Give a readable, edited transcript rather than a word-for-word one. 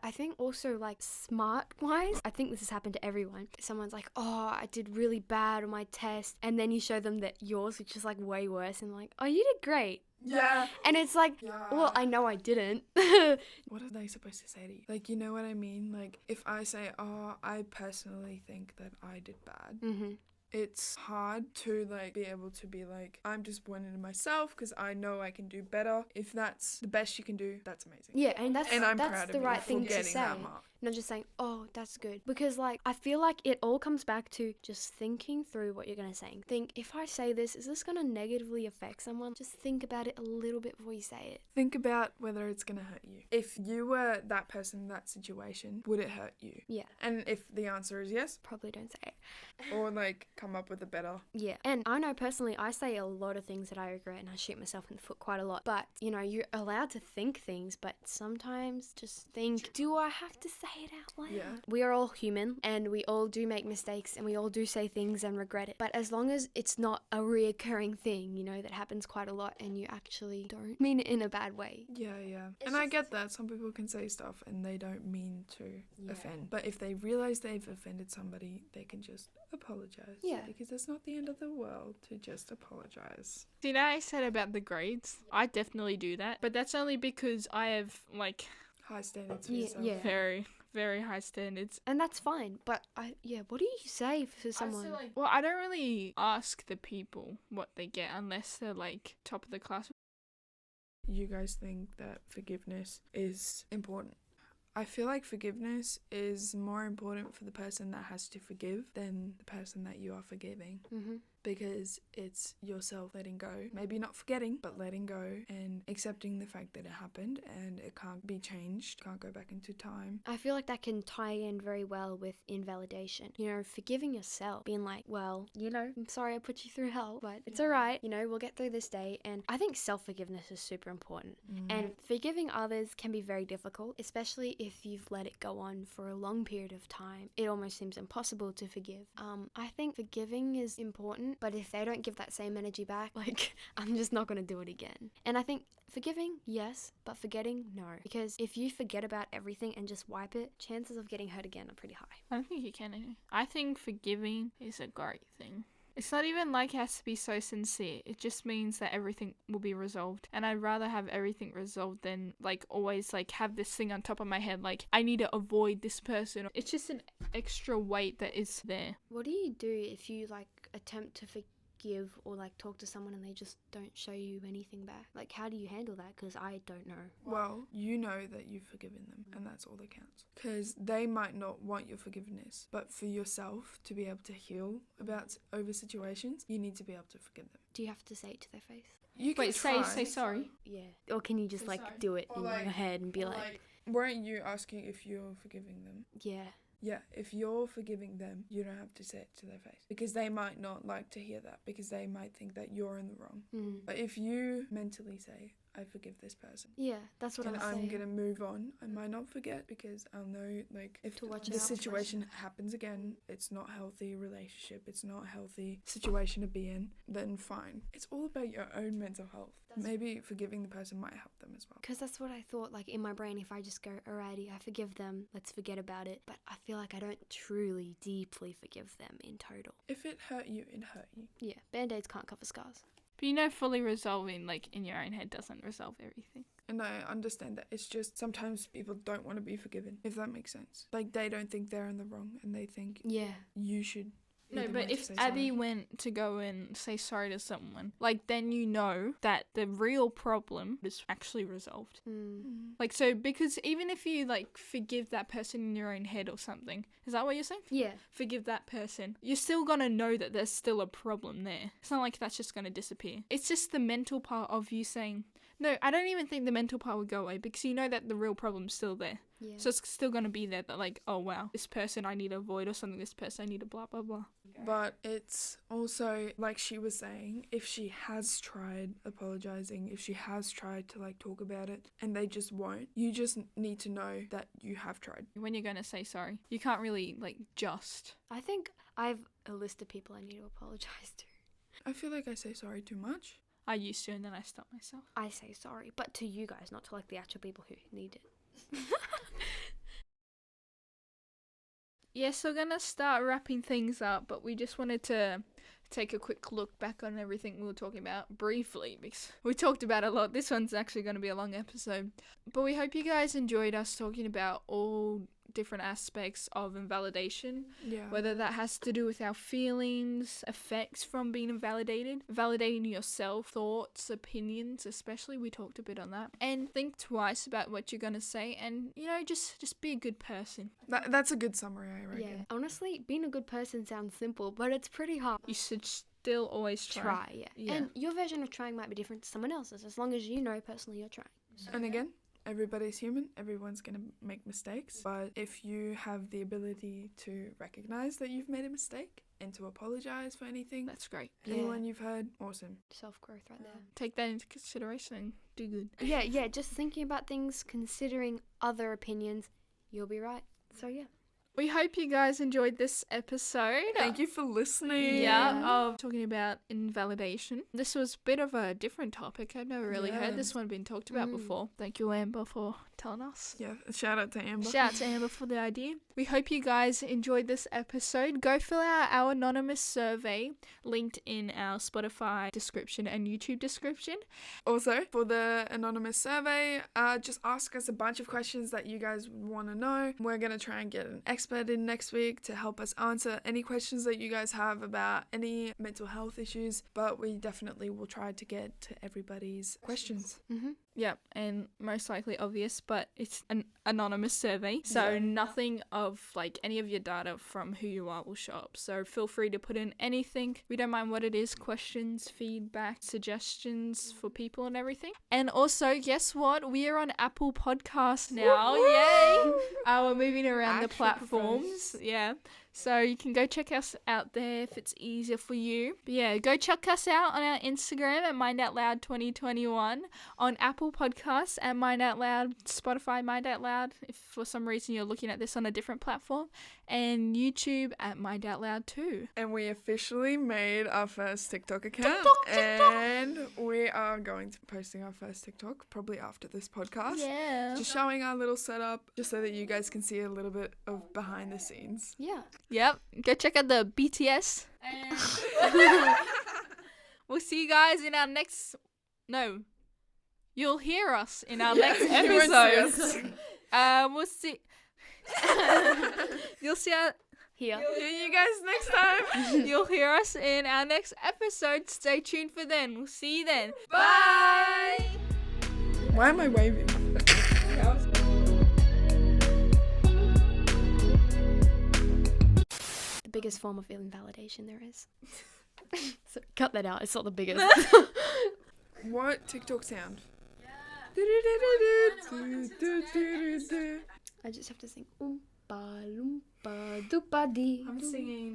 But I think also like smart-wise, I think this has happened to everyone. Someone's like, oh, I did really bad on my test. And then you show them that yours, which is like way worse. And like, oh, you did great. Yeah. And it's like, well, I know I didn't. What are they supposed to say to you? Like, you know what I mean? Like, if I say, oh, I personally think that I did bad, it's hard to, like, be able to be like, I'm disappointed in myself because I know I can do better. If that's the best you can do, that's amazing. Yeah, and I'm that's proud of the you right for thing to getting say. that mark. Not just saying, oh, that's good. Because, like, I feel like it all comes back to just thinking through what you're going to say. Think, if I say this, is this going to negatively affect someone? Just think about it a little bit before you say it. Think about whether it's going to hurt you. If you were that person in that situation, would it hurt you? Yeah. And if the answer is yes, probably don't say it. Or, like, come up with a better. Yeah. And I know personally, I say a lot of things that I regret and I shoot myself in the foot quite a lot. But, you know, you're allowed to think things, but sometimes just think, do I have to say it out loud? Yeah. We are all human and we all do make mistakes and we all do say things and regret it. But as long as it's not a reoccurring thing, you know, that happens quite a lot and you actually don't mean it in a bad way. Yeah. And I get that. Some people can say stuff and they don't mean to offend. But if they realize they've offended somebody, they can just apologize. Yeah. Because it's not the end of the world to just apologize. See, now I said about the grades, I definitely do that. But that's only because I have, like, high standards for Yeah, yourself. yeah. very, very high standards. And that's fine. But what do you say for someone? Well, I don't really ask the people what they get unless they're, like, top of the class. You guys think that forgiveness is important? I feel like forgiveness is more important for the person that has to forgive than the person that you are forgiving. Because it's yourself letting go. Maybe not forgetting, but letting go and accepting the fact that it happened and it can't be changed, can't go back into time. I feel like that can tie in very well with invalidation. You know, forgiving yourself, being like, well, you know, I'm sorry I put you through hell, but it's alright, you know, we'll get through this day. And I think self-forgiveness is super important. And forgiving others can be very difficult, especially if you've let it go on for a long period of time. It almost seems impossible to forgive. I think forgiving is important, but if they don't give that same energy back, like, I'm just not going to do it again. And I think forgiving, yes, but forgetting, no. Because if you forget about everything and just wipe it, chances of getting hurt again are pretty high. I don't think you can anyway. I think forgiving is a great thing. It's not even like it has to be so sincere. It just means that everything will be resolved. And I'd rather have everything resolved than, like, always, like, have this thing on top of my head, like, I need to avoid this person. It's just an extra weight that is there. What do you do if you, like, attempt to forgive or, like, talk to someone and they just don't show you anything back? Like, how do you handle that? Because I don't know. Well, you know that you've forgiven them and that's all that counts. Because they might not want your forgiveness, but for yourself to be able to heal over situations, you need to be able to forgive them. Do you have to say it to their face? You can Wait, try. say sorry. Yeah. Or can you just, like, sorry. do it Or, in like- your head and be like, Weren't you asking if you're forgiving them? yeah. Yeah, if you're forgiving them, you don't have to say it to their face. Because they might not like to hear that, because they might think that you're in the wrong. But if you mentally say, I forgive this person, Yeah, that's what and I'm I'm saying. going to move on, I might not forget because I'll know, like, if To watch the out for situation happens again, it's not a healthy relationship, it's not a healthy situation to be in, then fine. It's all about your own mental health. Maybe forgiving the person might help them as well. Because that's what I thought, like, in my brain, if I just go, alrighty, I forgive them, let's forget about it. But I feel like I don't truly, deeply forgive them in total. If it hurt you, it hurt you. Yeah, Band-Aids can't cover scars. But you know, fully resolving, like, in your own head doesn't resolve everything. And I understand that. It's just sometimes people don't want to be forgiven, if that makes sense. Like, they don't think they're in the wrong and they think Yeah. you should. be No, the but one to if say Abby sorry. went to go and say sorry to someone, like, then you know that the real problem is actually resolved. Like, so, because even if you, like, forgive that person in your own head or something, is that what you're saying? Yeah. Forgive that person, you're still gonna know that there's still a problem there. It's not like that's just gonna disappear. It's just the mental part of you saying, no, I don't even think the mental part would go away because you know that the real problem's still there. Yeah. So it's still gonna be there that, like, oh wow, this person I need to avoid or something, this person I need to blah blah blah. But it's also, like she was saying, if she has tried apologizing, if she has tried to, like, talk about it and they just won't, you just need to know that you have tried. When you're gonna say sorry, you can't really, like, just. I think I've a list of people I need to apologize to. I feel like I say sorry too much. I used to and then I stopped myself. I say sorry, but to you guys, not to, like, the actual people who need it. Yes, we're going to start wrapping things up, but we just wanted to take a quick look back on everything we were talking about briefly, because we talked about a lot. This one's actually going to be a long episode. But we hope you guys enjoyed us talking about all different aspects of invalidation, whether that has to do with our feelings, effects from being invalidated, validating yourself, thoughts, opinions, especially we talked a bit on that, and think twice about what you're going to say, and just be a good person. That's a good summary, I reckon. Yeah, honestly, being a good person sounds simple, but it's pretty hard. You should still always try. Yeah. And your version of trying might be different to someone else's, as long as you know personally you're trying. So, and again, everybody's human, everyone's going to make mistakes, but if you have the ability to recognize that you've made a mistake and to apologize for anything, that's great. Anyone you've heard, awesome. Self-growth right there. Take that into consideration and do good. Yeah, just thinking about things, considering other opinions, you'll be right. So yeah. We hope you guys enjoyed this episode. Thank you for listening. Of talking about invalidation. This was a bit of a different topic. I've never really heard this one being talked about before. Thank you, Amber, for telling us. Yeah, shout out to Amber. Shout out to Amber for the idea. We hope you guys enjoyed this episode. Go fill out our anonymous survey linked in our Spotify description and YouTube description. Also, for the anonymous survey, just ask us a bunch of questions that you guys want to know. We're going to try and get an expert in next week to help us answer any questions that you guys have about any mental health issues, but we definitely will try to get to everybody's questions. Yeah, and most likely obvious, but it's an anonymous survey, so nothing of like any of your data from who you are will show up. So feel free to put in anything. We don't mind what it is, questions, feedback, suggestions for people and everything. And also, guess what? We are on Apple Podcasts now. Yay! We're moving around the platforms. Yeah. So you can go check us out there if it's easier for you. But yeah, go check us out on our Instagram at MindOutLoud2021, on Apple Podcasts at MindOutLoud, Spotify MindOutLoud, if for some reason you're looking at this on a different platform, and YouTube at MindOutLoud too. And we officially made our first TikTok account. And we are going to be posting our first TikTok probably after this podcast. Yeah. Just showing our little setup just so that you guys can see a little bit of behind the scenes. Yeah. Yep. Go check out the BTS. And we'll see you guys in our next... No. You'll hear us in our next episode. We'll see... You'll see our... Here. See you guys next time. You'll hear us in our next episode. Stay tuned for then. We'll see you then. Bye! Why am I waving? The biggest form of invalidation there is. So cut that out. It's not the biggest. What TikTok sound? I just have to sing Oompa Loompa Doopa Dee. I'm singing.